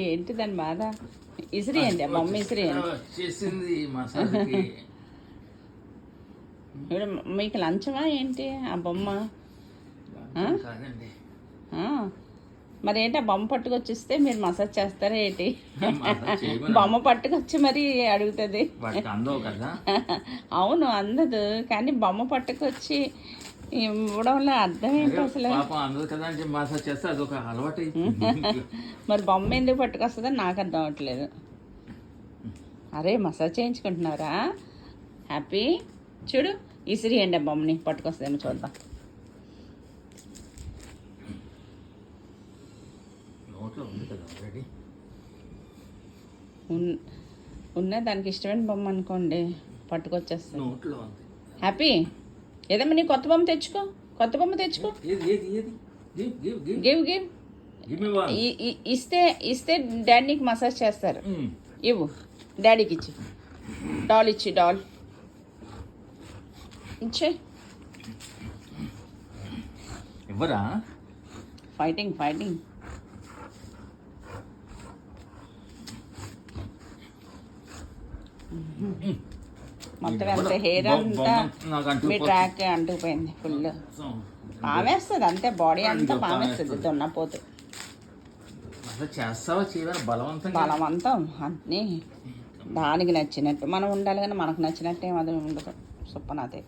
ఏంటి దాని బాధ? ఇసిరియండి బొమ్మ, ఇసిరియండి. చేసింది మసాజ్కి. ఇప్పుడు మీకు లంచమా ఏంటి ఆ బొమ్మ? కాదండి. మరి ఏంటి ఆ బొమ్మ పట్టుకొచ్చిస్తే మీరు మసాజ్ చేస్తారా ఏంటి? బొమ్మ పట్టుకొచ్చి మరి అడుగుతుంది. అవును అందదు, కానీ బొమ్మ పట్టుకొచ్చి ఇవ్వడంలో అర్థం ఏంటి అసలు? అందదు కదా అంటే మసాజ్ చేస్తే అదొక అలవాటు. మరి బొమ్మ ఎందుకు పట్టుకొస్తుందని నాకు అర్థం అవ్వట్లేదు. అరే మసాజ్ చేయించుకుంటున్నారా? హ్యాపీ చూడు, ఇసిరియండి ఆ బొమ్మని, పట్టుకొస్తుందేమో చూద్దాం. ఉన్న దానికి ఇష్టమైన బొమ్మ అనుకోండి, పట్టుకొచ్చేస్తాను. హ్యాపీ ఏదమ్మా నీ కొత్త బొమ్మ తెచ్చుకో, కొత్త బొమ్మ తెచ్చుకో. గివ్ గివ్ ఇస్తే డాడీ నీకు మసాజ్ చేస్తారు. ఇవ్వు డాడీకి ఇచ్చి, డాల్ ఇచ్చి, డాల్ ఇచ్చే. ఇవ్వరా? Fighting fighting. మొత్తం అంతే, హెయిర్ అంతా మీ ట్రాక్ అంటుకుపోయింది ఫుల్. పామేస్తుంది అంతే, బాడీ అంతా పామేస్తుంది దున్నపోతు. బలవంతం అన్నీ దానికి నచ్చినట్టు మనం ఉండాలి, కానీ మనకు నచ్చినట్టు ఏమది ఉండదు. సుప్పనాథే.